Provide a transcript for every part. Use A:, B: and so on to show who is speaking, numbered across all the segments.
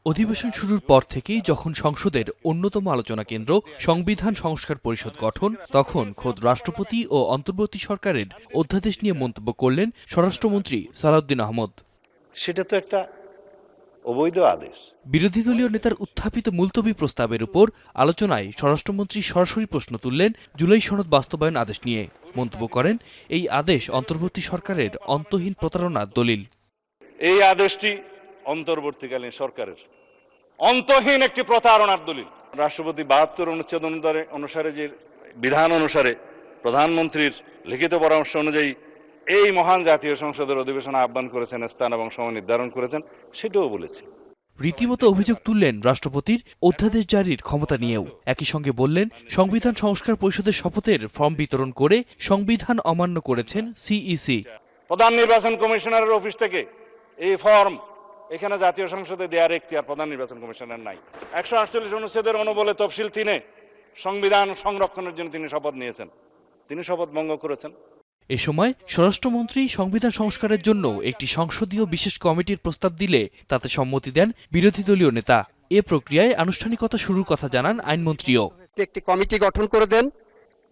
A: অধিবেশন শুরুর পর থেকেই যখন সংসদের অন্যতম আলোচনা কেন্দ্র সংবিধান সংস্কার পরিষদ গঠন, তখন খোদ রাষ্ট্রপতি ও অন্তর্বর্তী সরকারের অধ্যাদেশ নিয়ে মন্তব্য করলেন স্বরাষ্ট্রমন্ত্রী সালাউদ্দিন আহমদ।
B: সেটা তো একটা অবৈধ আদেশ।
A: বিরোধী দলীয় নেতার উত্থাপিত মুলতবি প্রস্তাবের উপর আলোচনায় স্বরাষ্ট্রমন্ত্রী সরাসরি প্রশ্ন তুললেন জুলাই সনদ বাস্তবায়ন আদেশ নিয়ে। মন্তব্য করেন, এই আদেশ অন্তর্বর্তী সরকারের অন্তহীন প্রতারণার দলিল।
B: এই আদেশটি অন্তর্বর্তীকালীন সরকারের অন্তহীন একটি প্রতারণার দলিল। রাষ্ট্রপতি 72 অনুচ্ছেদ অনুসারে যে বিধান অনুসারে প্রধানমন্ত্রীর লিখিত পরামর্শ অনুযায়ী এই মহান জাতীয় সংসদের অধিবেশন আহ্বান করেছেন, স্থান এবং সময় নির্ধারণ করেছেন, সেটাও বলেছি।
A: রীতিমতো অভিযোগ তুললেন রাষ্ট্রপতির অধ্যাদেশ জারির ক্ষমতা নিয়েও। একই সঙ্গে বললেন, সংবিধান সংস্কার পরিষদের শপথের ফর্ম বিতরণ করে সংবিধান অমান্য করেছেন সিইসি।
B: প্রধান নির্বাচন কমিশনারের অফিস থেকে এই ফর্ম এখানে জাতীয় সংসদে দেওয়ার এখতিয়ার প্রধান নির্বাচন কমিশনার নাই। 148 অনুচ্ছেদের অনুবলে তফসিল 3-এ সংবিধান সংরক্ষণের জন্য তিনি শপথ নিয়েছেন, তিনি শপথ ভঙ্গ করেছেন।
A: এ সময় স্বরাষ্ট্রমন্ত্রী সংবিধান সংস্কারের জন্য একটি সংসদীয় বিশেষ কমিটির প্রস্তাব দিলে তাতে সম্মতি দেন বিরোধী দলীয় নেতা। এ প্রক্রিয়ায় আনুষ্ঠানিকতা শুরুর কথা জানান আইনমন্ত্রীও।
C: একটি কমিটি গঠন করে দেন,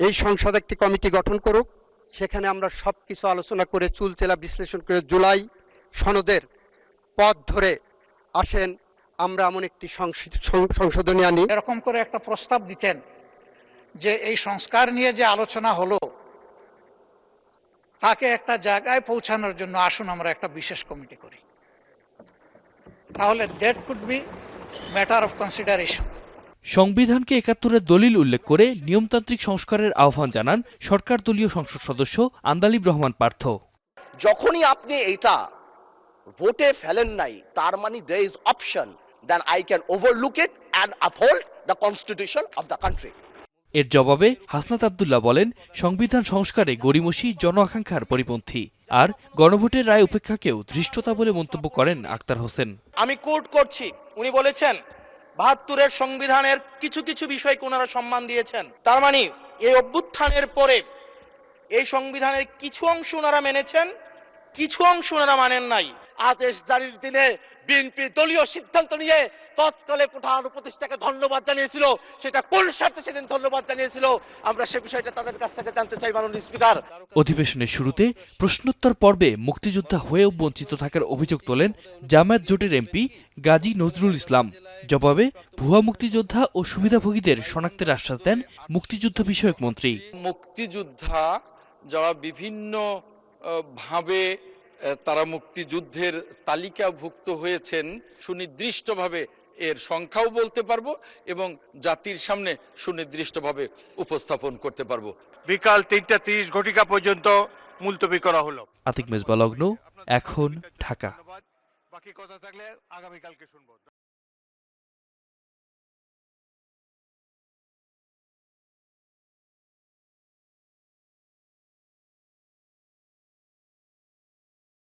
C: এই সংসদ একটি কমিটি গঠন করুক, সেখানে আমরা সবকিছু আলোচনা করে চুলচেলা বিশ্লেষণ করে জুলাই সনদের পথ ধরে আসেন আমরা এমন একটি সংশোধনী আনি।
D: এরকম করে একটা প্রস্তাব দিতেন যে এই সংস্কার নিয়ে যে আলোচনা হলো তাকে একটা জায়গায় পৌঁছানোর জন্য আসুন আমরা একটা বিশেষ কমিটি করি, তাহলে that could be matter of consideration.
A: সংবিধানকে 71-এর দলিল উল্লেখ করে নিয়মতান্ত্রিক সংস্কারের আহ্বান জানান সরকার দলীয় সংসদ সদস্য আন্দালিব রহমান পার্থ।
E: যখনই আপনি এটা ভোটে ফেলেন নাই, তার মানে there is option then I can overlook it and uphold the constitution of the country.
A: এর জবাবে হাসনাত আব্দুল্লাহ বলেন, সংবিধান সংস্কারে গড়িমসি জন আকাঙ্ক্ষার পরিপন্থী, আর গণভোটের রায় উপেক্ষাকেও ধৃষ্টতা বলে মন্তব্য করেন আক্তার হোসেন।
F: আমি কোট করছি, উনি বলেছেন 72-এর সংবিধানের কিছু কিছু বিষয়কে ওনারা সম্মান দিয়েছেন। তার মানে এই অভ্যুত্থানের পরে এই সংবিধানের কিছু অংশ ওনারা মেনেছেন, কিছু অংশ ওনারা মানেন নাই।
E: আদেশ জারির দিনে বিএনপি দলীয় সিদ্ধান্ত নিয়ে তৎকালে প্রধান উপদেষ্টাকে ধন্যবাদ জানিয়েছিল, সেটা কোন স্বার্থে সেদিন ধন্যবাদ জানিয়েছিল আমরা সে বিষয়টা তাদের কাছ থেকে জানতে চাই মাননীয় স্পিকার।
A: অধিবেশনের শুরুতে প্রশ্নোত্তর পর্বে মুক্তিযোদ্ধা হয়েও বঞ্চিত থাকার অভিযোগ তোলেন জামায়াত জোটের এমপি গাজী নজরুল ইসলাম। জবাবে ভুয়া মুক্তিযোদ্ধা ও সুবিধাভোগীদের শনাক্তের আশ্বাস দেন মুক্তিযুদ্ধ বিষয়ক মন্ত্রী।
G: মুক্তিযোদ্ধা যারা বিভিন্ন ভাবে তারা মুক্তিযুদ্ধের তালিকাভুক্ত হয়েছেন, সুনির্দিষ্টভাবে এর সংখ্যাও বলতে পারবো এবং জাতির সামনে সুনির্দিষ্টভাবে উপস্থাপন করতে পারবো।
H: বিকাল 3:30 ঘটিকা পর্যন্ত মুলতবি করা হলো।
A: আতিক মেজবা লগ্ন, এখন ঢাকা।
H: বাকি কথা থাকলে আগামীকালকে শুনবো।